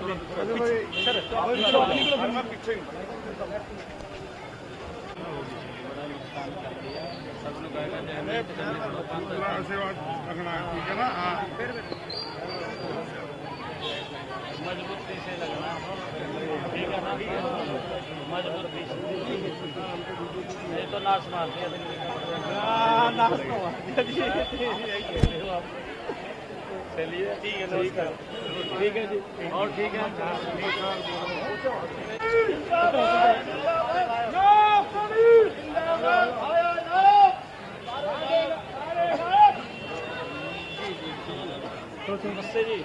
ठीक है ना। मजबूती से लगना, ठीक है ना, मजबूती से, नहीं तो नाश मार दिया। चलिए ठीक है, नमस्कार। ठीक है जी, और ठीक है। नमस्ते जी,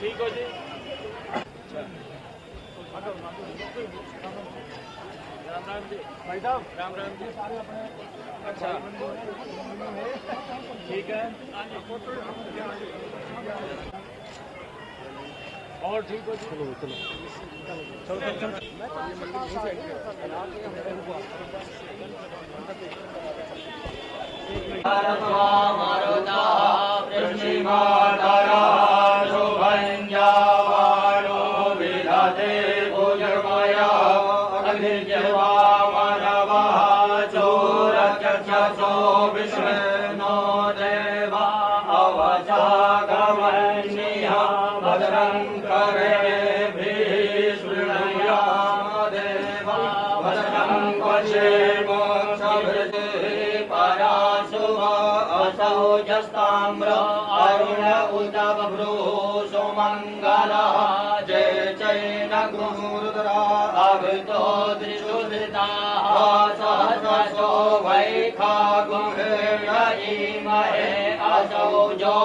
ठीक हो जी। राम राम जी भाई साहब, राम राम जी। अच्छा ठीक है, और ठीक हो जी। चलो चलो चलो चलो जस्ताम्र अरुण उदबभ्रू सुमंगला जय चैन गुरुरुद्रा अभितो त्रिशूलिता सहस्रशो वैखा गुहेण इमहे असौ जो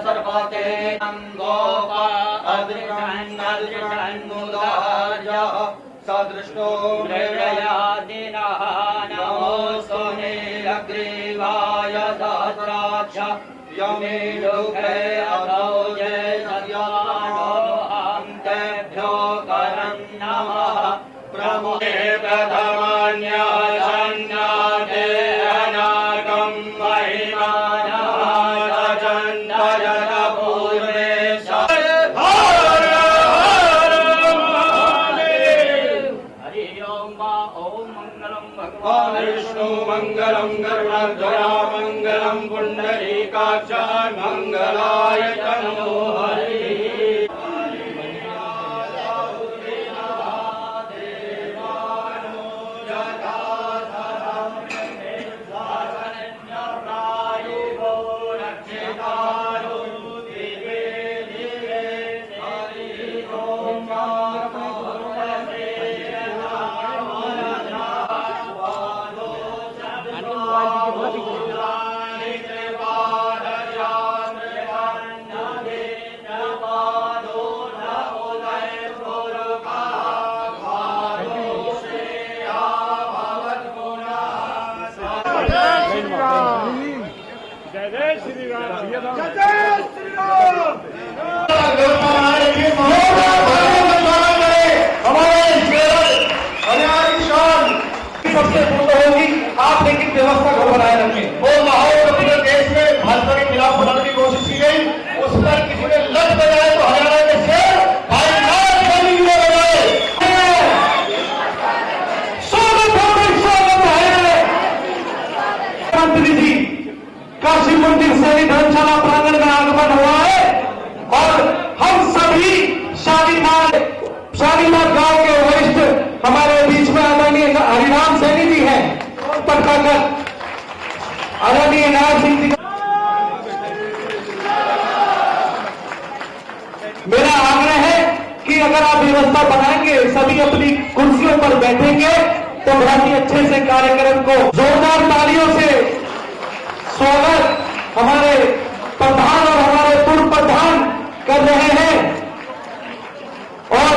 सर्पते गोपा अदृशन्मुदार्य सदृष्टो मृळयादिनः नमोऽस्तु नीलग्रीवाय सहस्राक्ष यमे लोके अथो ये सत्यानोऽहं तेभ्यो करं नमः प्रमुखे प्रथमान्यासन्नाथे अनागं महिमानः सजन्तजन पूर्वे विष्णु मंगलम गरुड़ध्वजा मंगलम पुंडरीकाक्ष मंगलाय तनो हरि। सबसे पूर्ण होगी आप, लेकिन व्यवस्था को बनाए रखें। वो माहौल पूरे देश में भाजपा के खिलाफ बनाने की कोशिश की गई, उस पर किसी ने लठ बजाए तो हरियाणा के शेर भाई लाल बजाए। स्वागत है मंत्री जी, काशी मंदिर से धर्मशाला प्रांगण में आगमन हुआ है और हम सभी शालीमार गांव के वरिष्ठ हमारे बीच में आदरणीय हरिराम सैनी जी हैं, आदरणीय नारायण सिंह जी। मेरा आग्रह है कि अगर आप व्यवस्था बनाएंगे, सभी अपनी कुर्सियों पर बैठेंगे तो बहुत ही अच्छे से कार्यक्रम को जोरदार तालियों से स्वागत हमारे प्रधान और हमारे पूर्व प्रधान कर रहे हैं। और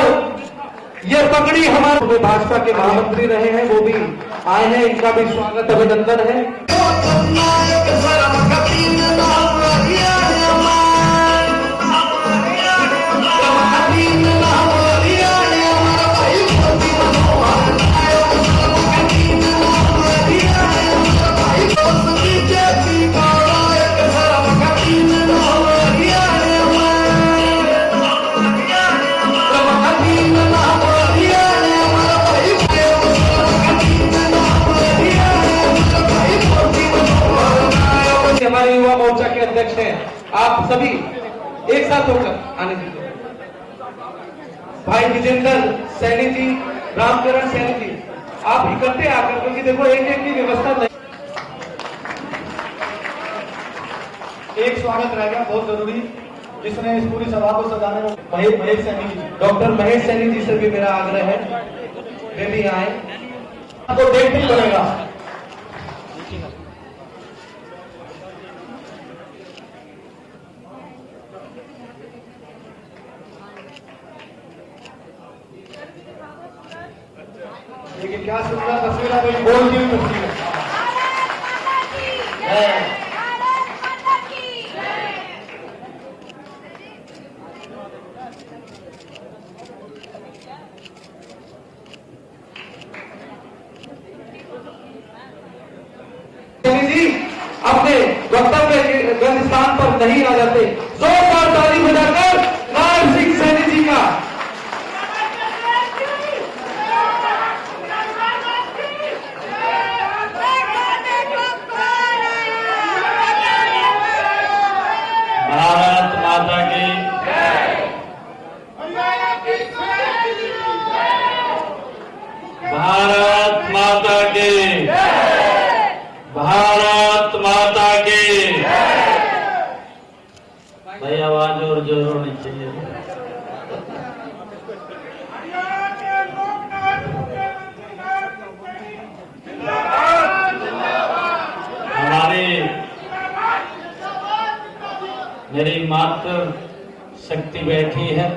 ये पगड़ी हमारे भाजपा के महामंत्री रहे हैं, वो भी आए हैं, इनका भी स्वागत अभिनंदन है। आप सभी एक साथ होकर आने दीजिए। भाई विजेंद्र सैनी जी, रामचरण सैनी जी, आप इकट्ठे आकर, क्योंकि देखो एक एक की व्यवस्था नहीं। एक स्वागत रह गया बहुत जरूरी, जिसने इस पूरी सभा को सजाने में महेश सैनी जी, डॉक्टर महेश सैनी जी से भी मेरा आग्रह है वे भी आए, तो देखना ही पड़ेगा। लेकिन क्या सुंदर तस्वीर है, कोई बोलती हुई तस्वीर है। जी अपने वक्तव्य के स्थान पर नहीं आ जाते, जोरदार ताली बजाकर नायब सिंह सैनी जी का। भारत माता की भारत माता की भारत माता की। भाई आवाज और जोर होनी चाहिए। हमारी मेरी मातृ शक्ति बैठी है,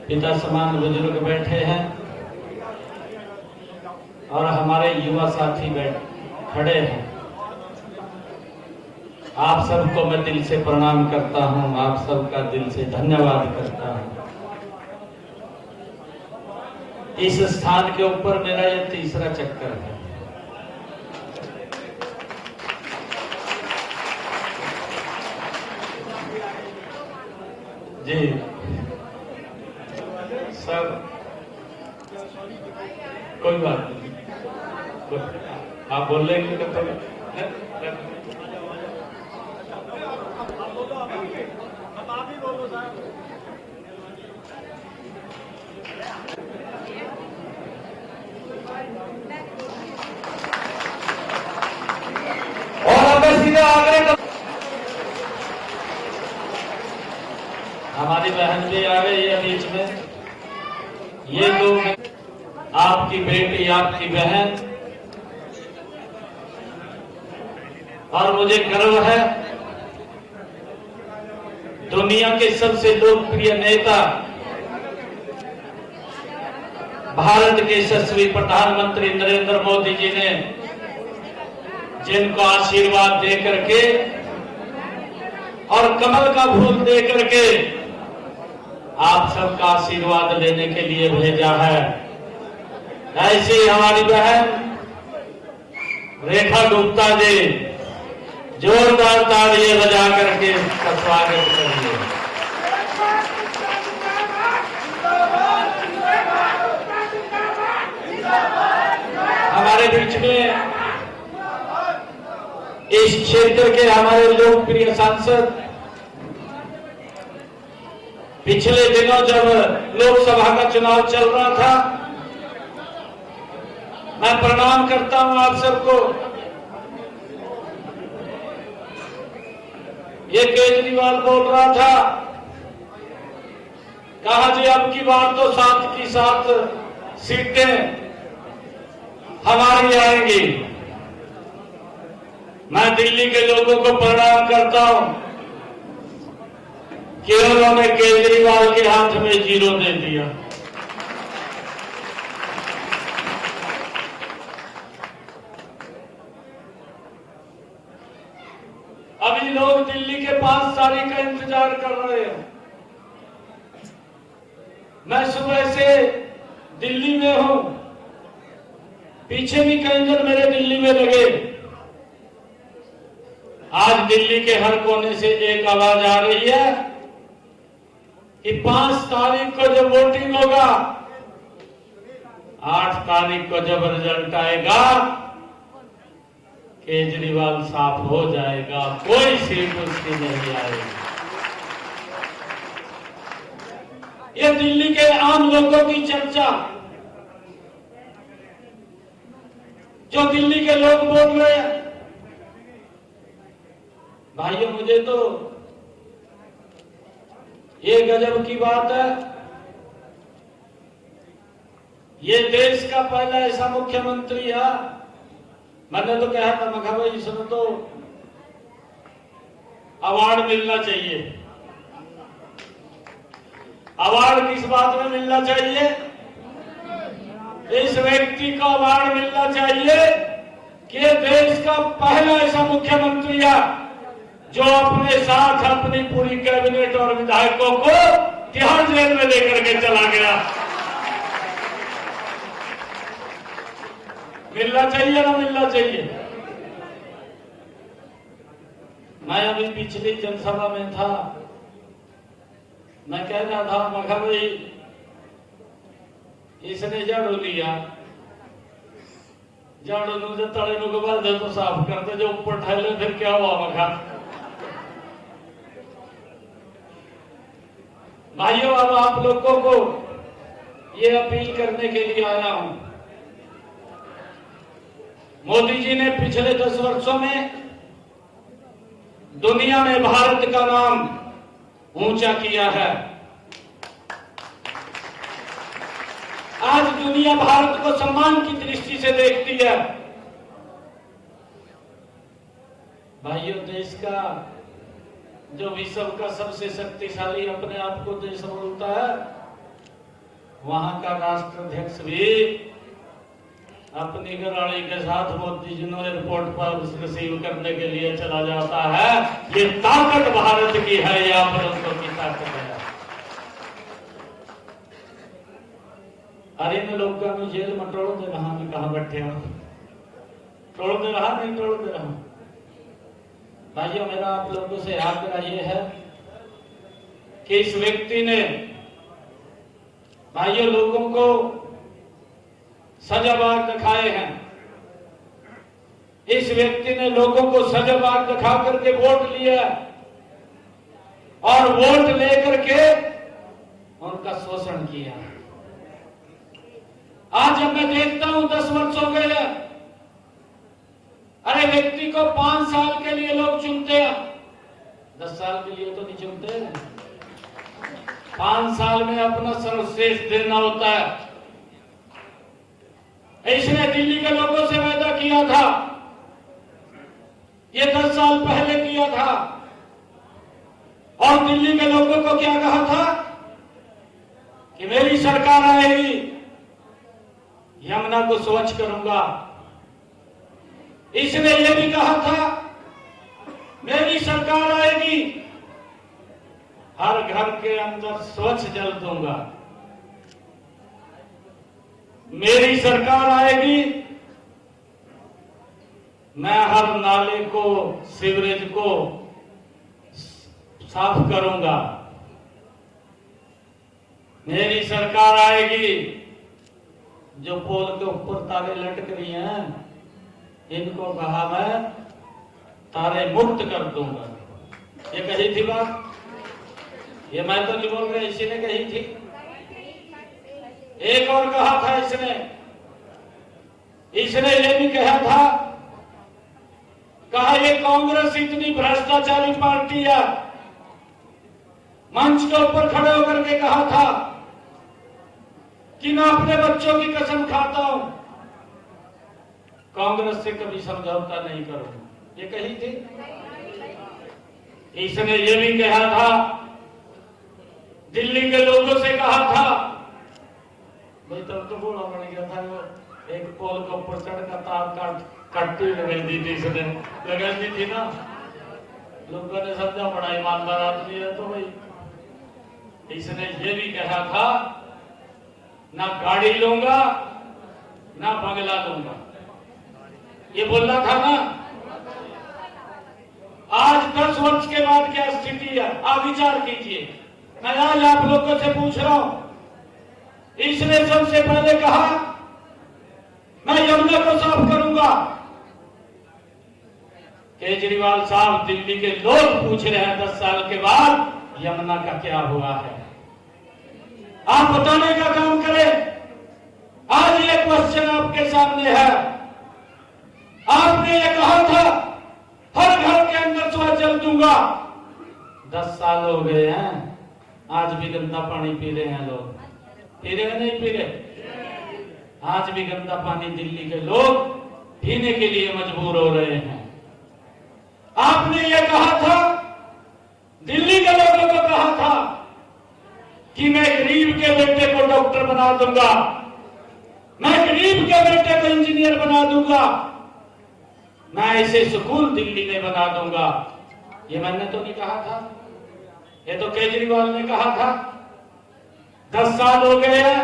पिता समान बुजुर्ग बैठे हैं और हमारे युवा साथी खड़े हैं। आप सबको मैं दिल से प्रणाम करता हूं, आप सबका दिल से धन्यवाद करता हूं। इस स्थान के ऊपर मेरा यह तीसरा चक्कर है। जी सर, कोई बात नहीं, आप बोल रहे हैं कि और अब मैं सीधे आग्रह, हमारी बहन भी आ गई है बीच में। ये लोग आपकी बेटी, आपकी बहन, और मुझे गर्व है दुनिया के सबसे लोकप्रिय नेता, भारत के यशस्वी प्रधानमंत्री नरेंद्र मोदी जी ने जिनको आशीर्वाद दे करके और कमल का फूल दे करके आप सबका आशीर्वाद लेने के लिए भेजा है। ऐसे ही हमारी बहन रेखा गुप्ता जी, जोरदार तालियां बजा करके उसका स्वागत करिए। हमारे बीच में इस क्षेत्र के हमारे लोकप्रिय सांसद, पिछले दिनों जब लोकसभा का चुनाव चल रहा था, मैं प्रणाम करता हूं आप सबको। ये केजरीवाल बोल रहा था, कहा जी अब की बार तो 7 की 7 सीटें हमारी आएंगी। मैं दिल्ली के लोगों को प्रणाम करता हूं कि उन्होंने केजरीवाल के हाथ में 0 दे दिया। अभी लोग दिल्ली के 5 तारीख का इंतजार कर रहे हैं। मैं सुबह से दिल्ली में हूं, पीछे भी कई जन मेरे दिल्ली में लगे। आज दिल्ली के हर कोने से एक आवाज आ रही है कि 5 तारीख को जब वोटिंग होगा, 8 तारीख को जब रिजल्ट आएगा, केजरीवाल साफ हो जाएगा, कोई सीट उसकी नहीं आएगी। ये दिल्ली के आम लोगों की चर्चा, जो दिल्ली के लोग बोल रहे हैं, भाइयों मुझे तो ये गजब की बात है। ये देश का पहला ऐसा मुख्यमंत्री है, मैंने तो कहा था, मैं कहा भाई इसमें तो अवार्ड मिलना चाहिए। अवार्ड किस बात में मिलना चाहिए? इस व्यक्ति को अवार्ड मिलना चाहिए कि देश का पहला ऐसा मुख्यमंत्री है जो अपने साथ अपनी पूरी कैबिनेट और विधायकों को तिहाड़ जेल में लेकर के चला गया। मिलना चाहिए ना मिलना चाहिए? मैं अभी पिछली जनसभा में था, मैं कह रहा था, मैं कहा भाई इसने झाड़ू लिया, झाड़ू जो तले नु के तो साफ करते, जो ऊपर ठहले फिर क्या हुआ? मखा भाइयों, अब आप लोगों को ये अपील करने के लिए आया हूं। मोदी जी ने पिछले 10 वर्षों में दुनिया में भारत का नाम ऊंचा किया है। आज दुनिया भारत को सम्मान की दृष्टि से देखती है। भाइयों, देश का जो विश्व का सबसे शक्तिशाली अपने आप को देश बोलता है, वहां का राष्ट्राध्यक्ष भी अपनी घराड़ी के साथ मोदी जी ने एयरपोर्ट पर रिसीव करने के लिए चला जाता है। ये ताकत भारत की है, या भारत की ताकत है। अरे इन लोगों को जेल में टोड़ दे रहा, मैं कहा बैठे हो, टोड़ दे रहा, नहीं टोड़ दे रहा। भाइयों, मेरा आप लोगों से आग्रह ये है कि इस व्यक्ति ने भाइयों लोगों को सजाबाग दिखाए हैं। इस व्यक्ति ने लोगों को सजाबाग दिखा करके वोट लिया और वोट लेकर के उनका शोषण किया। आज जब मैं देखता हूं 10 वर्ष हो गए, अरे व्यक्ति को 5 साल के लिए लोग चुनते हैं, 10 साल के लिए तो नहीं चुनते। 5 साल में अपना सर्वश्रेष्ठ देना होता है। इसने दिल्ली के लोगों से वादा किया था, ये 10 साल पहले किया था, और दिल्ली के लोगों को क्या कहा था कि मेरी सरकार आएगी, यमुना को स्वच्छ करूंगा। इसने ये भी कहा था मेरी सरकार आएगी, हर घर के अंदर स्वच्छ जल दूंगा। मेरी सरकार आएगी, मैं हर नाले को, सीवरेज को साफ करूंगा। मेरी सरकार आएगी, जो पोल के ऊपर तारे लटक रही हैं, इनको कहा मैं तारे मुक्त कर दूंगा। ये कही थी बात, ये मैं तो नहीं बोल रहा, इसी ने कही थी। एक और कहा था इसने ये भी कहा था, कहा ये कांग्रेस इतनी भ्रष्टाचारी पार्टी है। मंच के ऊपर खड़े होकर के कहा था कि मैं अपने बच्चों की कसम खाता हूं, कांग्रेस से कभी समझौता नहीं करूंगा। ये कही थी। इसने ये भी कहा था, दिल्ली के लोगों से कहा था, भाई तब तो बोला बन गया था, वो एक पोल के ऊपर चढ़कर तार कट्टी लगा दी थी, इसने लगा दी थी ना। लोगों ने समझा बड़ा ईमानदार आदमी है। तो भाई इसने ये भी कहा था, ना गाड़ी लूंगा ना बंगला लूंगा, ये बोलना था ना। आज 10 वर्ष के बाद क्या स्थिति है, आप विचार कीजिए। मैं आज आप लोगों से पूछ रहा हूं, इसने सबसे पहले कहा मैं यमुना को साफ करूंगा, केजरीवाल साहब, दिल्ली के लोग पूछ रहे हैं 10 साल के बाद यमुना का क्या हुआ है। आप बताने का काम करें। आज ये क्वेश्चन आपके सामने है। आपने ये कहा था हर घर के अंदर शौचालय दूंगा। 10 साल हो गए हैं, आज भी गंदा पानी पी रहे हैं लोग। पी रहे हैं नहीं पी रहे? आज भी गंदा पानी दिल्ली के लोग पीने के लिए मजबूर हो रहे हैं। आपने ये कहा था, दिल्ली के लोगों को कहा था कि मैं गरीब के बेटे को डॉक्टर बना दूंगा, मैं गरीब के बेटे को इंजीनियर बना दूंगा, मैं ऐसे स्कूल दिल्ली में बना दूंगा। ये मैंने तो नहीं कहा था, ये तो केजरीवाल ने कहा था। 10 साल हो गए हैं,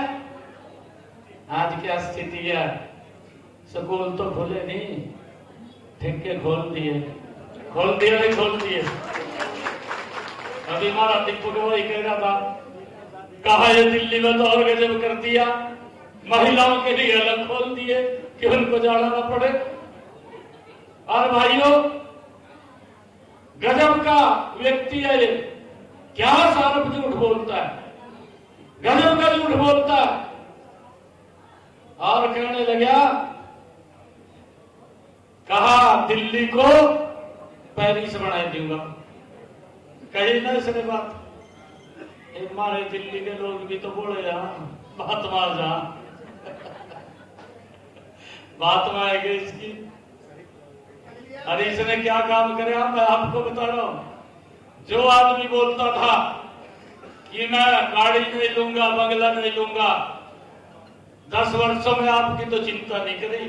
आज क्या स्थिति है? स्कूल तो खुले नहीं, ठेके खोल दिए नहीं खोल दिए। अभी हमारा दीपक वही कह रहा था, कहा ये दिल्ली में तो और गजब कर दिया, महिलाओं के लिए अलग खोल दिए कि उनको जाना ना पड़े। और भाइयों, गजब का व्यक्ति है ये, क्या सारप झूठ बोलता है, गजब का झूठ बोलता है। और कहने लगा, कहा दिल्ली को पेरिस बना दूंगा। कही ना इसने बात। हमारे दिल्ली के लोग भी तो बोले बात मार जा बात मारेगी इसकी। अरे इसने क्या काम करे, मैं आपको बता रहा हूं। जो आदमी बोलता था कि मैं गाड़ी नहीं लूंगा, बंगला नहीं लूंगा, 10 वर्षों में आपकी तो चिंता नहीं करी,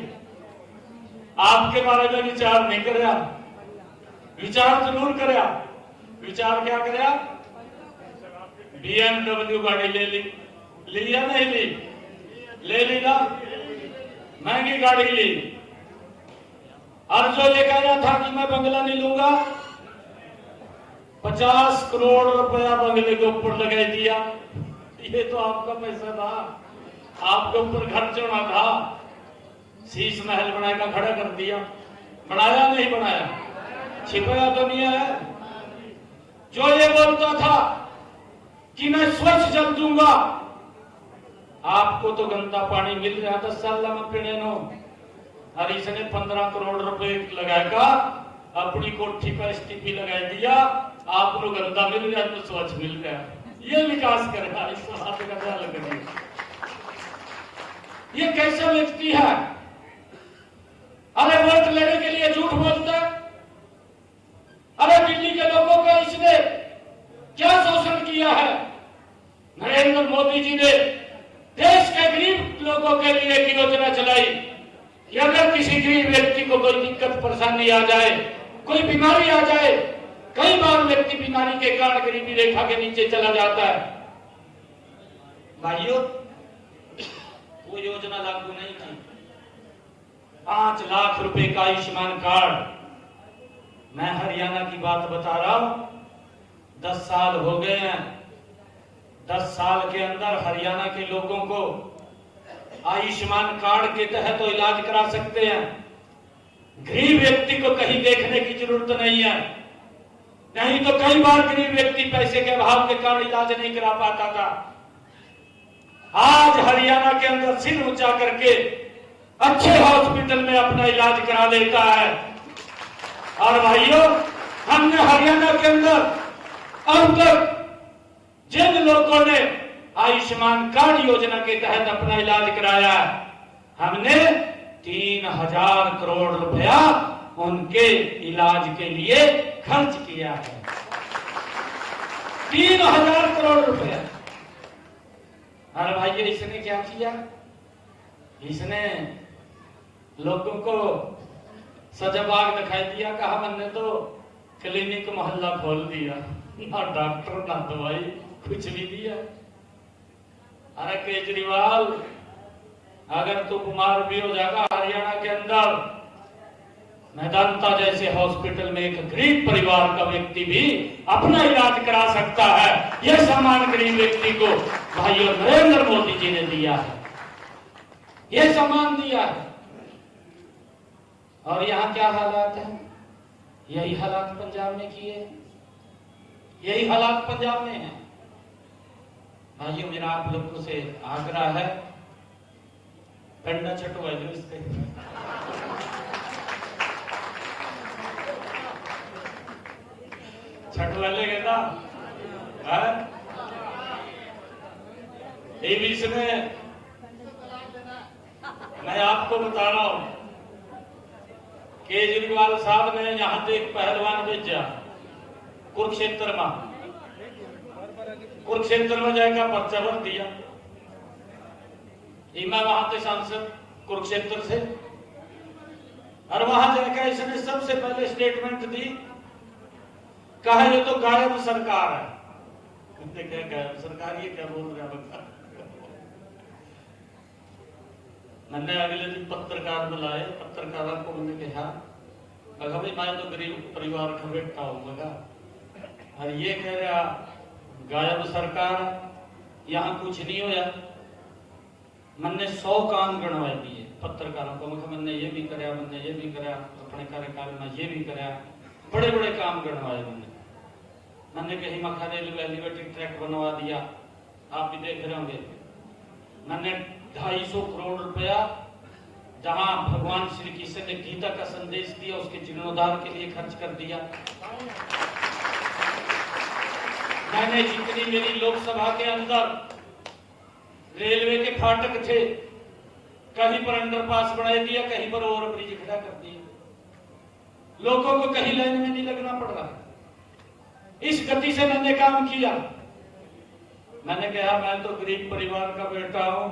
आपके बारे में विचार नहीं कराया। विचार जरूर कराया। विचार क्या कराया? BMW गाड़ी ले ली या नहीं ली? ले ली ना, महंगी गाड़ी ली। और जो ये कह रहा था कि मैं बंगला नहीं लूंगा, 50 करोड़ रुपया बंगले के ऊपर लगा दिया। ये तो आपका पैसा था, आपके ऊपर घर चढ़ा था, शीश महल बनाया खड़ा कर दिया। बनाया नहीं बनाया? छिपाया तो नहीं है। जो ये बोलता था कि मैं स्वच्छ जल दूंगा, आपको तो गंदा पानी मिल रहा था 10 साल में पीने नो। और इसने 15 करोड़ रुपए लगाकर अपनी कोठी पर स्टीपी लगा दिया, आप लोग गंदा मिल रहा तो स्वच्छ मिल गया। ये विकास करेगा, इस बात का ख्याल करिए। ये कैसा व्यक्ति है? अरे वोट लेने के लिए झूठ बोलता है। अरे दिल्ली के लोगों का इसने क्या शोषण किया है? नरेंद्र मोदी जी ने देश के गरीब लोगों के लिए एक योजना चलाई कि अगर किसी गरीब व्यक्ति को कोई दिक्कत परेशानी आ जाए, कोई बीमारी आ जाए, कई बार व्यक्ति बीमारी के कारण गरीबी रेखा के नीचे चला जाता है। भाइयों, वो योजना लागू नहीं की। 5 लाख रुपए का आयुष्मान कार्ड। मैं हरियाणा की बात बता रहा हूं, 10 साल हो गए हैं। 10 साल के अंदर हरियाणा के लोगों को आयुष्मान कार्ड के तहत तो इलाज करा सकते हैं। गरीब व्यक्ति को कहीं देखने की जरूरत नहीं है। नहीं तो कई बार गरीब व्यक्ति पैसे के अभाव के कारण इलाज नहीं करा पाता था। आज हरियाणा के अंदर सिर ऊंचा करके अच्छे हॉस्पिटल में अपना इलाज करा लेता है। और भाइयों, हमने हरियाणा के अंदर अब तक जिन लोगों ने आयुष्मान कार्ड योजना के तहत अपना इलाज कराया, हमने 3000 करोड़ रुपया उनके इलाज के लिए खर्च किया है। 3000 करोड़ रुपया। और भाइयों, इसने क्या किया? इसने लोगों को सजाबाग दिखाई दिया। कहा मैंने तो क्लिनिक मोहल्ला खोल दिया, ना डॉक्टर ना दवाई, कुछ भी दिया। अरे केजरीवाल, अगर तू बीमार भी हो जाएगा हरियाणा के अंदर, मैदानता जैसे हॉस्पिटल में एक गरीब परिवार का व्यक्ति भी अपना इलाज करा सकता है। यह सम्मान गरीब व्यक्ति को भाइयों नरेंद्र मोदी जी ने दिया है, यह सम्मान दिया है। और यहाँ क्या हालात है? यही हालात पंजाब में किए, यही हालात पंजाब में है। भाइयों, मेरा आप लोगों से आग्रह है, पेंडा छटो है जो इसके छटवाले कहता में मैं आपको बता रहा हूं, केजरीवाल साहब ने यहां से एक पहलवान भेजा कुरुक्षेत्र में जाएगा पर्चा भर दिया। मैं वहां से सांसद कुरुक्षेत्र से, और वहां जाकर इसने सबसे पहले स्टेटमेंट दी, कहा ये तो गायब सरकार है। क्या गायब सरकार, ये क्या बोल रहा है? मैंने अगले दिन पत्रकार बुलाए, पत्रकारों को मैंने कहा भाई मैं तो गरीब परिवार का बेटा हूँ, और ये कह रहा गायब सरकार, यहाँ कुछ नहीं होया। मैंने 100 काम गणवाए दिए पत्रकारों को, मैंने ये भी कराया, मैंने ये भी कराया, अपने कार्यकाल में ये भी कराया, बड़े बड़े काम गणवाए मैंने कहीं मखा रेलवे एलिवेटेड ट्रैक बनवा दिया, आप भी देख रहे होंगे। मैंने 250 करोड़ रुपया जहां भगवान श्री कृष्ण ने गीता का संदेश दिया उसके जीर्णोद्धार के लिए खर्च कर दिया। मैंने जितनी मेरी लोकसभा के अंदर रेलवे के फाटक थे, कहीं पर अंडरपास बना दिया, कहीं पर ओवरब्रिज खड़ा कर दिया। लोगों को कहीं लाइन में नहीं लगना पड़ रहा। इस गति से मैंने काम किया। मैंने कहा मैं तो गरीब परिवार का बेटा हूं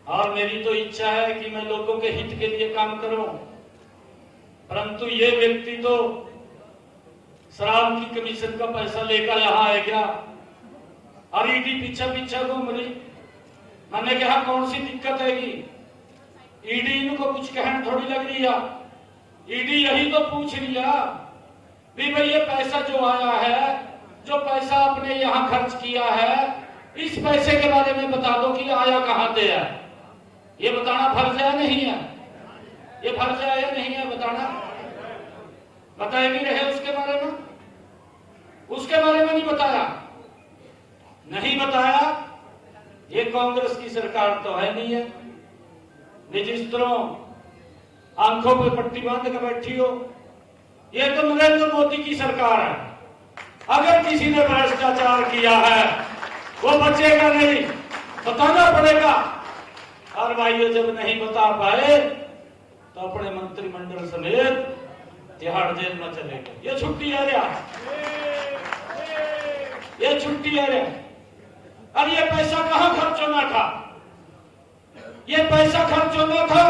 और मेरी तो इच्छा है कि मैं लोगों के हित के लिए काम करूं, परंतु ये व्यक्ति तो शराब की कमीशन का पैसा लेकर यहां आ गया और ईडी पीछा पीछा घूम रही। मैंने कहा कौन सी दिक्कत हैगी, ईडी इनको कुछ कहने थोड़ी लग रही है। ईडी यही तो पूछ लिया भी भाई ये पैसा जो आया है, जो पैसा आपने यहां खर्च किया है, इस पैसे के बारे में बता दो कि आया कहां से है। ये बताना फर्ज है नहीं है? ये फर्ज है या नहीं है बताना? बताए भी रहे उसके बारे में, उसके बारे में नहीं बताया, नहीं बताया। ये कांग्रेस की सरकार तो है नहीं है, जिस आंखों पे पट्टी बांध कर बैठी हो। ये तो नरेंद्र मोदी की सरकार है। अगर किसी ने भ्रष्टाचार किया है वो बचेगा नहीं, बताना पड़ेगा। और भाइयों जब नहीं बता पाए तो अपने मंत्रिमंडल समेत तिहाड़ जेल में चले गए। ये छुट्टी है क्या? ये छुट्टी है क्या? और ये पैसा कहां खर्च होना था? ये पैसा खर्च होना था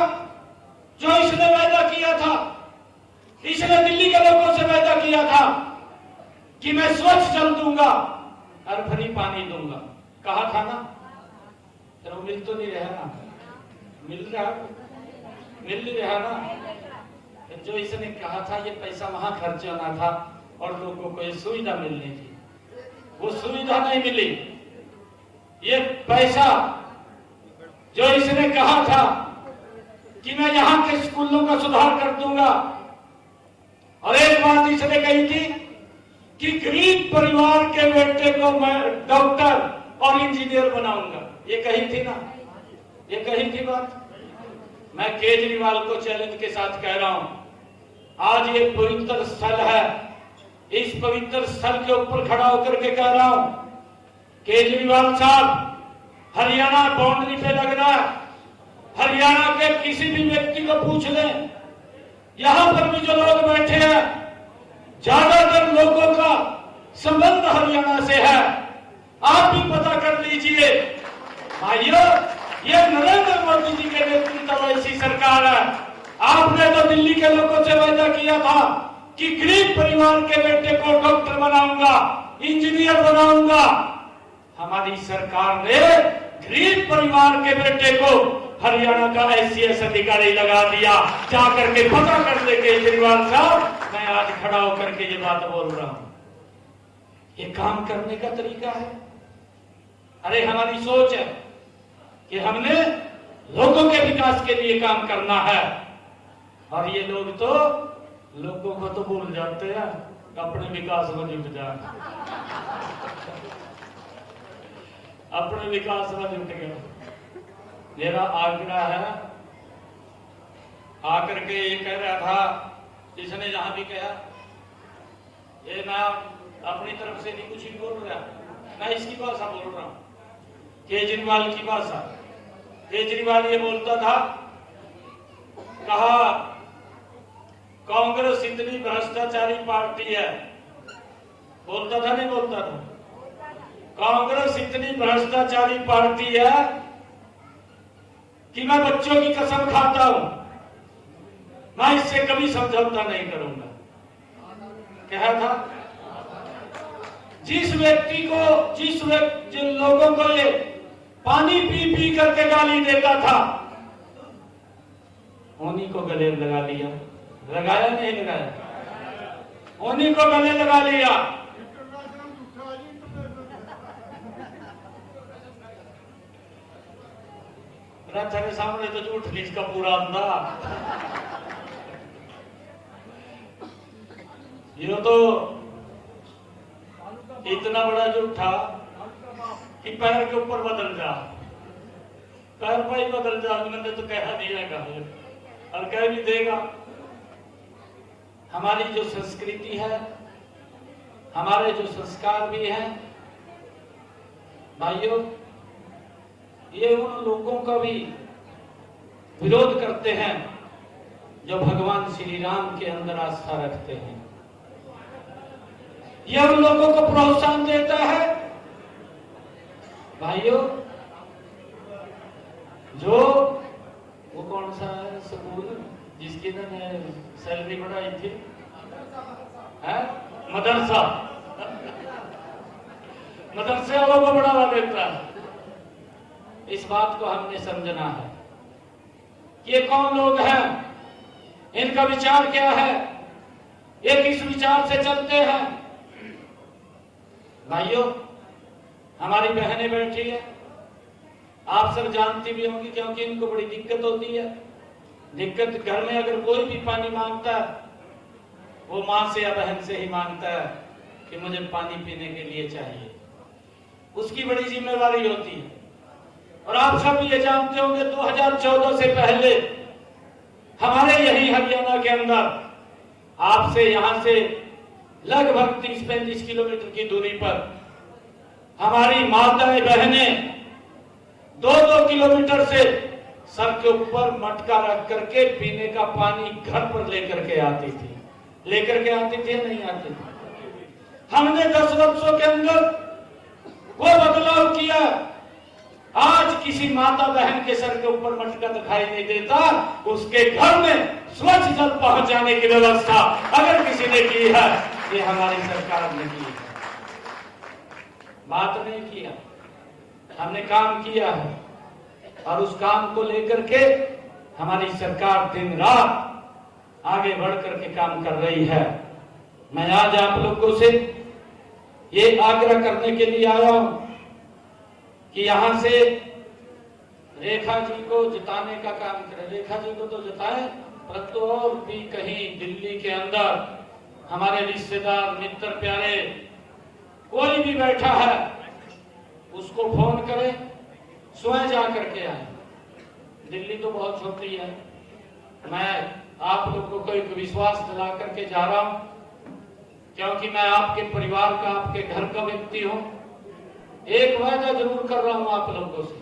जो इसने वायदा किया था। इसने दिल्ली के लोगों से वायदा किया था कि मैं स्वच्छ जल दूंगा और फ्री पानी दूंगा। कहा था ना? तो वो मिल तो नहीं रहा ना? मिल रहा ना? जो इसने कहा था ये पैसा वहां खर्च होना था और लोगों को ये सुविधा मिलनी थी, वो सुविधा नहीं मिली। ये पैसा जो इसने कहा था कि मैं यहां के स्कूलों का सुधार कर दूंगा, और एक बात इसने कही थी कि गरीब परिवार के बेटे को मैं डॉक्टर और इंजीनियर बनाऊंगा। ये कही थी ना? ये कही थी बात। मैं केजरीवाल को चैलेंज के साथ कह रहा हूं, आज ये पवित्र स्थल है, इस पवित्र स्थल के ऊपर खड़ा होकर के कह रहा हूं, केजरीवाल साहब हरियाणा बाउंड्री पे लगना है। हरियाणा के किसी भी व्यक्ति को पूछ लें, यहां पर भी जो लोग बैठे हैं, ज्यादातर लोगों का संबंध हरियाणा से है। आप भी पता कर लीजिए भाइयों, ये नरेंद्र मोदी जी के नेतृत्व में ऐसी सरकार है। आपने तो दिल्ली के लोगों से वायदा किया था कि गरीब परिवार के बेटे को डॉक्टर बनाऊंगा, इंजीनियर बनाऊंगा। हमारी सरकार ने गरीब परिवार के बेटे को हरियाणा का SCS अधिकारी लगा दिया। जाकर के पता कर ले केजरीवाल साहब, मैं आज खड़ा होकर के ये बात बोल रहा हूं। ये काम करने का तरीका है। अरे हमारी सोच है कि हमने लोगों के विकास के लिए काम करना है, और ये लोग तो लोगों को तो भूल जाते हैं, अपने विकास में जुट जाए। अपने विकास में जुट गया। मेरा आग्रह है, आकर के ये कह रहा था, इसने जहां भी कहा, ये मैं अपनी तरफ से नहीं कुछ ही बोल रहा, मैं इसकी भाषा बोल रहा हूं, केजरीवाल की भाषा। केजरीवाल ये बोलता था, कहा कांग्रेस इतनी भ्रष्टाचारी पार्टी है, बोलता था नहीं बोलता था, कांग्रेस इतनी भ्रष्टाचारी पार्टी है कि मैं बच्चों की कसम खाता हूं, मैं इससे कभी समझौता नहीं करूंगा। कहा था, जिन लोगों को ये पानी पी पी करके गाली देता था, उन्हीं को गले लगा लिया। लगाया नहीं लगाया, उन्हीं को गले लगा लिया। तेरे सामने तो झूठ लीज का पूरा अंदाज। ये तो इतना बड़ा झूठा कि पैर के ऊपर बदल जा, पैर पर ही बदल जा। मैंने तो कह दिया और कह भी देगा। हमारी जो संस्कृति है, हमारे जो संस्कार भी हैं भाइयों, ये उन लोगों का भी विरोध करते हैं जो भगवान श्री राम के अंदर आस्था रखते हैं। यह उन लोगों को प्रोत्साहन देता है भाइयों, जो वो कौन सा है स्कूल जिसकी ने सैलरी बढ़ाई थी, है मदरसा, मदरसे वालों को बढ़ावा देता है। इस बात को हमने समझना है कि ये कौन लोग हैं, इनका विचार क्या है, ये किस विचार से चलते हैं। भाइयों, हमारी बहनें बैठी है, आप सब जानती भी होंगी, क्योंकि इनको बड़ी दिक्कत होती है। दिक्कत घर में अगर कोई भी पानी मांगता है, वो मां से या बहन से ही मांगता है कि मुझे पानी पीने के लिए चाहिए, उसकी बड़ी जिम्मेवारी होती है। और आप सब ये जानते होंगे 2014 से पहले हमारे यही हरियाणा के अंदर आपसे यहां से लगभग 30-35 किलोमीटर की दूरी पर हमारी माताएं बहनें 2-2 किलोमीटर से सर के ऊपर मटका रख करके पीने का पानी घर पर लेकर के आती थी। लेकर के आती थी, नहीं आती थी। हमने 10 वर्षों के अंदर वो बदलाव किया। आज किसी माता बहन के सर के ऊपर मटका दिखाई नहीं देता, उसके घर में स्वच्छ जल पहुंचाने की व्यवस्था अगर किसी ने की है, ये हमारी सरकार ने की है। बात नहीं किया, हमने काम किया है, और उस काम को लेकर के हमारी सरकार दिन रात आगे बढ़ करके काम कर रही है। मैं आज आप लोगों से ये आग्रह करने के लिए आया हूं कि यहां से रेखा जी को जिताने का काम करें। रेखा जी को तो जिताएं, परंतु और भी कहीं दिल्ली के अंदर हमारे रिश्तेदार मित्र प्यारे कोई भी बैठा है, उसको फोन करें, स्वयं जा करके आए। दिल्ली तो बहुत छोटी है। मैं आप लोगों को एक विश्वास दिला करके जा रहा हूं, क्योंकि मैं आपके परिवार का, आपके घर का व्यक्ति हूं। एक वादा जरूर कर रहा हूं आप लोगों से,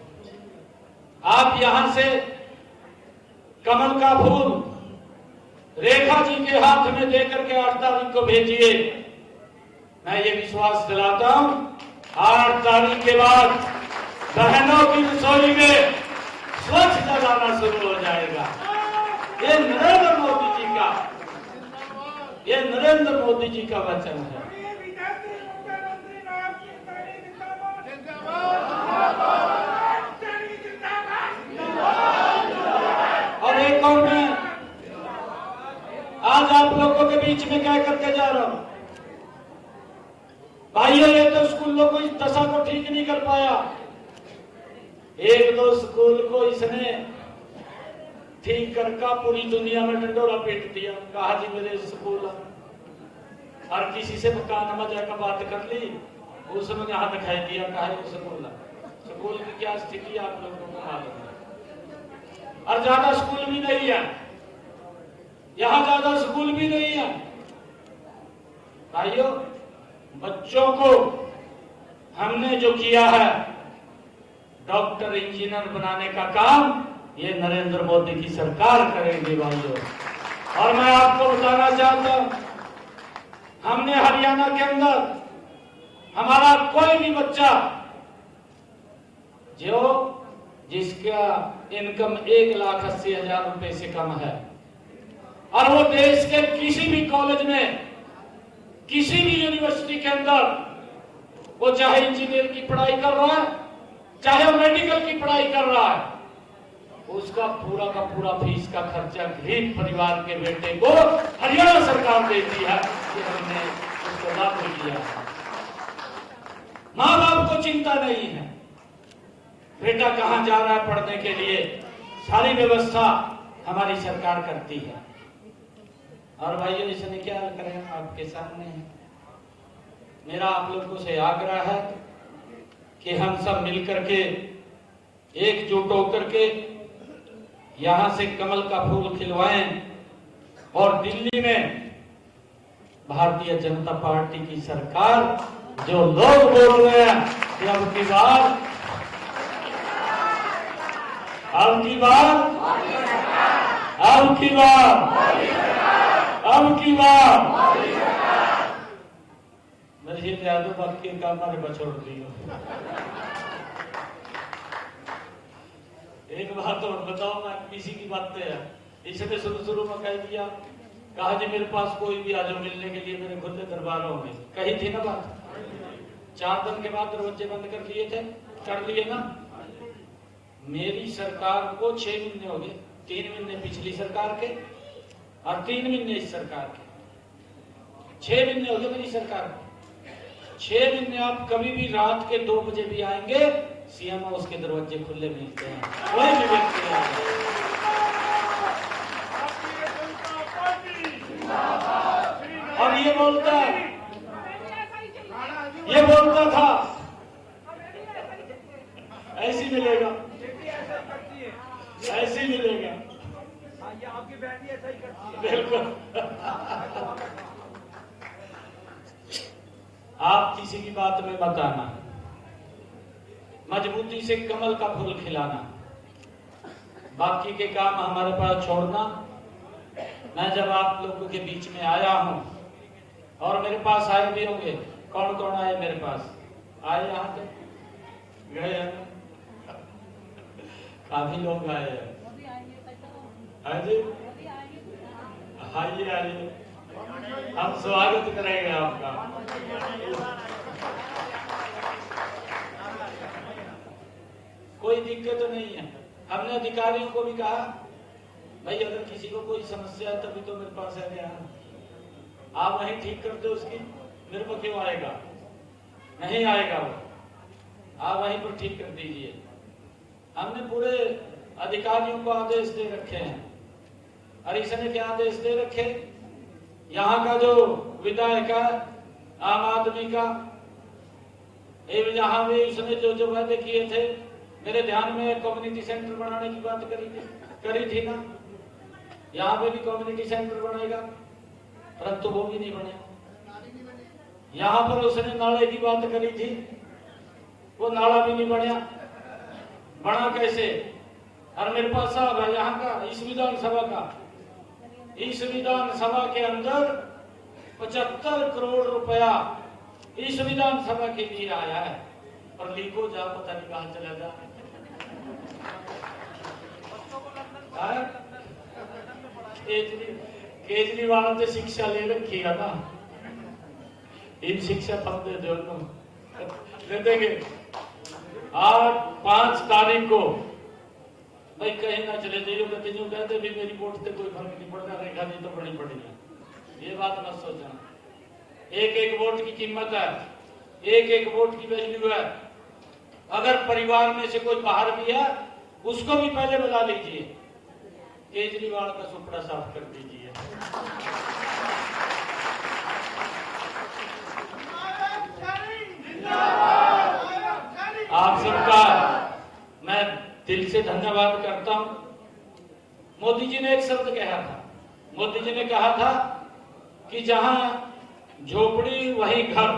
आप यहां से कमल का फूल रेखा जी के हाथ में देकर के 8 तारीख को भेजिए। मैं ये विश्वास दिलाता हूं, 8 तारीख के बाद बहनों की रसोई में स्वच्छ जलाना शुरू हो जाएगा। ये नरेंद्र मोदी जी का, ये नरेंद्र मोदी जी का वचन है। और एक और मैं आज आप लोगों के बीच में कह करके जा रहा हूं, भाइयों, ये तो स्कूलों को इस दशा को ठीक नहीं कर पाया। 1-2 स्कूल को इसने ठीक करका पूरी दुनिया में डंडोरा पीट दिया। कहा जी मेरे स्कूल, और किसी से कान में जाकर बात कर ली, उसने हाथ दिखाई दिया, कहा स्कूल की क्या स्थिति आप लोगों को मालूम है। और ज्यादा स्कूल भी नहीं है यहाँ, ज्यादा स्कूल भी नहीं है भाइयों। बच्चों को हमने जो किया है डॉक्टर इंजीनियर बनाने का काम, ये नरेंद्र मोदी की सरकार करेगी भाइयों। और मैं आपको बताना चाहता हूं, हमने हरियाणा के अंदर हमारा कोई भी बच्चा जो जिसका इनकम 1,80,000 रुपए से कम है और वो देश के किसी भी कॉलेज में, किसी भी यूनिवर्सिटी के अंदर, वो चाहे इंजीनियर की पढ़ाई कर रहा है, चाहे वो मेडिकल की पढ़ाई कर रहा है, उसका पूरा का पूरा फीस का खर्चा गरीब परिवार के बेटे को हरियाणा सरकार देती है। कि हमने उसको लागू किया। माँ बाप को चिंता नहीं है बेटा कहां जा रहा है पढ़ने के लिए, सारी व्यवस्था हमारी सरकार करती है। और भाइयों इसने क्या करें, आपके सामने है। मेरा आप लोगों से आग्रह है कि हम सब मिलकर के एकजुट होकर के यहां से कमल का फूल खिलवाएं और दिल्ली में भारतीय जनता पार्टी की सरकार, जो लोग बोल रहे हैं कि अब की बार मेरे यादव बात के काम बछोड़ दियो। एक बात और बताओ, मैं किसी की बात है, इसने शुरू में कह दिया, कहा जी मेरे पास कोई भी आ जाओ मिलने के लिए, मेरे खुले दरबारों में। कही थी ना बात, 4 दिन के बाद दरवाजे बंद कर लिए थे, कर लिए ना। मेरी सरकार को 6 महीने हो गए, 3 महीने पिछली सरकार के और 3 महीने इस सरकार के। 6 महीने हो गए मेरी सरकार को। 6 महीने आप कभी भी रात के 2 बजे भी आएंगे, सीएम हाउस के दरवाजे खुले मिलते हैं, कोई भी व्यक्ति आएगा। और ये बोलता था ऐसी मिलेगा, ऐसी मिलेगा, आपकी बेटी ऐसा ही करती है। बिल्कुल। आप किसी की बात में मत आना, मजबूती से कमल का फूल खिलाना, बाकी के काम हमारे पास छोड़ना। मैं जब आप लोगों के बीच में आया हूं, और मेरे पास आए भी होंगे, कौन कौन आए मेरे पास, आए यहाँ पे गए हैं, काफी लोग आए हैं। आइए आइए, हम स्वागत करेंगे आपका। कोई दिक्कत तो नहीं है। हमने अधिकारियों को भी कहा, भाई अगर किसी को कोई समस्या है तभी तो मेरे पास है, आप वहीं ठीक कर दो उसकी, मेरे को क्यों आएगा, नहीं आएगा वो, आप वहीं पर ठीक कर दीजिए। हमने पूरे अधिकारियों को आदेश दे रखे हैं। और इसने क्या आदेश दे रखे, यहाँ का जो विधायक है आम आदमी का, यहाँ भी उसने जो वादे किए थे, मेरे ध्यान में कम्युनिटी सेंटर बनाने की बात करी थी ना, यहाँ पे भी कम्युनिटी सेंटर बनेगा, परंतु वो भी नहीं बने। यहाँ पर उसने नाले की बात करी थी, वो नाला भी नहीं बना कैसे। और मेरे पास साहब है यहाँ का, इस विधानसभा का, इस विधानसभा के अंदर 75 करोड़ रुपया इस विधानसभा के लिए आया है, और लीको जा पता नहीं कहां चला जा। केजरीवाल ने शिक्षा ले रखी है ना, इन शिक्षा हम दे देंगे। आज 5 तारीख को भाई कहीं ना चले जाइए, कहते भी मेरी वोट से कोई फर्क नहीं पड़ता, रेखा नहीं तो बड़ी पड़ेगी, ये बात मत सोचना। एक वोट की कीमत है, एक वोट की वैल्यू है। अगर परिवार में से कोई बाहर भी है, उसको भी पहले बुला लीजिए केजरीवाल का सुपड़ा साफ कर दीजिए। आप सबका मैं दिल से धन्यवाद करता हूं। मोदी जी ने एक शब्द कहा था, मोदी जी ने कहा था कि जहां झोपड़ी वहीं घर,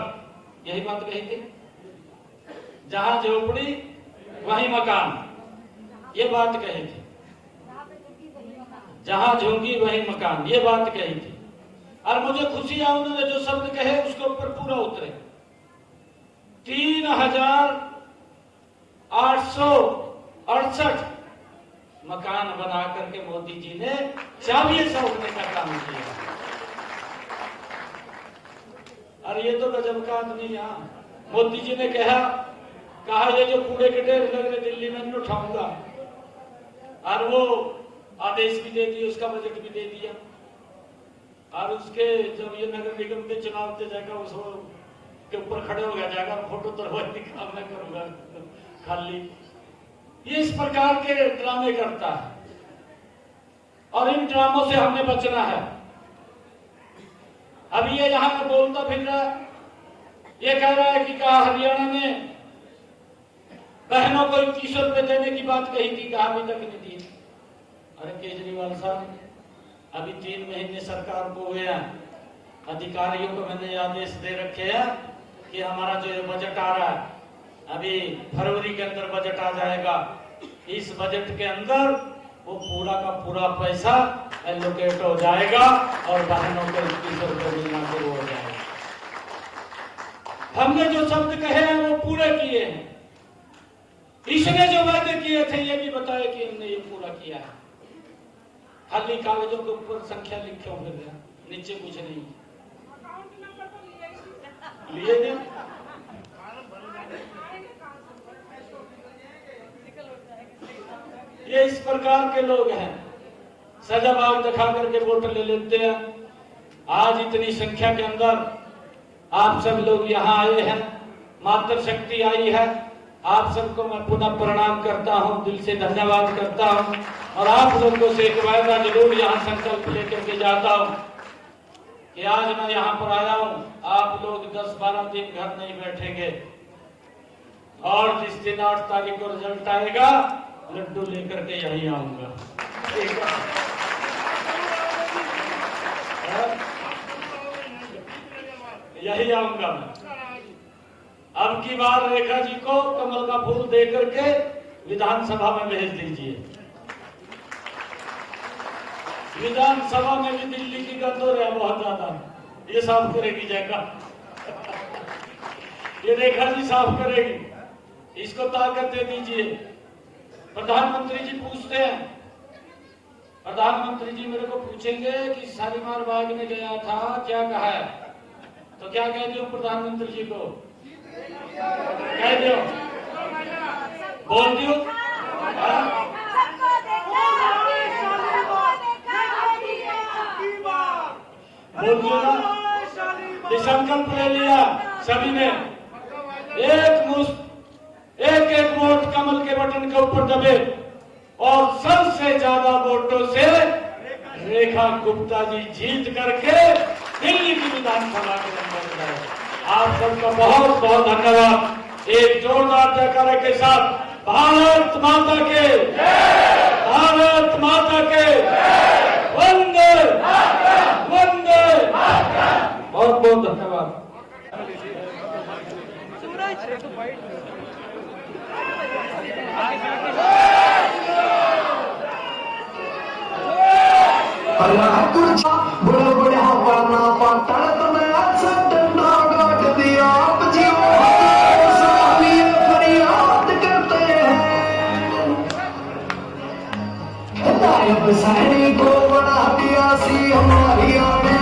यही बात कही थी, जहां झोपड़ी वहीं मकान, ये बात कही थी, जहां झोंगी वहीं मकान, ये बात कही थी। और मुझे खुशी है उन्होंने जो शब्द कहे उसके ऊपर पूरा उतरे। 3,868 मकान बना करके मोदी जी ने चाबियां सौंपने का काम किया। और ये तो गजब का आदमी यहाँ मोदी जी ने कहा ये जो कूड़े के ढेर लग रहे दिल्ली में नहीं उठाऊंगा, और वो आदेश भी दे दिए, उसका बजट भी दे दिया। और उसके जब ये नगर निगम के चुनाव दे जाएगा उस के ऊपर खड़े हो गया जाएगा, फोटो तो काम मैं करूंगा खाली। ये इस प्रकार के ड्रामे करता है और इन ड्रामों से हमें बचना है। अब ये यहां पर बोलता फिर रहा, ये कह रहा है कि कहा हरियाणा में बहनों को 2100 रुपए देने की बात कही थी, कहा अभी तक नहीं दी। अरे केजरीवाल साहब, अभी 3 महीने सरकार को हुए हैं, अधिकारियों को मैंने आदेश दे रखे हैं कि हमारा जो ये बजट आ रहा है, अभी फरवरी के अंदर बजट आ जाएगा, इस बजट के अंदर वो पूरा का पूरा पैसा एलोकेट हो जाएगा और बहनों को 2100 रुपए मिलना शुरू हो जाएगा। हमने जो शब्द कहे हैं वो पूरे किए हैं। इसने जो वादे किए थे ये भी बताया कि हमने ये पूरा किया है। खाली कागजों के ऊपर संख्या लिखे फिर रहे, नीचे कुछ नहीं लिए थे। ये इस प्रकार के लोग हैं, सजाबाग दिखा करके वोट ले लेते हैं। आज इतनी संख्या के अंदर आप सब लोग यहाँ आए हैं, मातृशक्ति आई है, आप सबको मैं पुनः प्रणाम करता हूँ, दिल से धन्यवाद करता हूँ। और आप लोगों से एक वायदा जरूर यहाँ संकल्प लेकर के जाता हूँ कि आज मैं यहाँ पर आया हूँ, आप लोग 10-12 दिन घर नहीं बैठेंगे और जिस दिन 8 तारीख को रिजल्ट आएगा लड्डू लेकर के यहीं आऊंगा। यही आऊंगा मैं। अब की बार रेखा जी को कमल का फूल दे करके विधानसभा में भेज दीजिए। विधानसभा में भी दिल्ली की गंद हो रहा है बहुत ज्यादा, ये साफ करेगी जगह। ये रेखा जी साफ करेगी, इसको ताकत दे दीजिए। प्रधानमंत्री जी पूछते हैं, प्रधानमंत्री जी मेरे को पूछेंगे कि शालीमार बाग में गया था, क्या कहा है, तो क्या कह दो प्रधानमंत्री जी को, कह दो, बोल दो। बोल दो ना, संकल्प ले लिया सभी ने, एक वोट कमल के बटन के ऊपर दबे और सबसे ज्यादा वोटों से रेखा गुप्ता जी जीत करके दिल्ली की विधानसभा के अंदर गए। आप सबका बहुत बहुत धन्यवाद। एक जोरदार जयकारे के साथ भारत माता के, भारत माता के, वंदे वंदे। बहुत बहुत धन्यवाद। बड़े बड़े हवाना पातल तुम्हें असद ना गाट दिया, आप जीव फरियाद करते हैं। सैनिक को बना दिया सी हमारी आने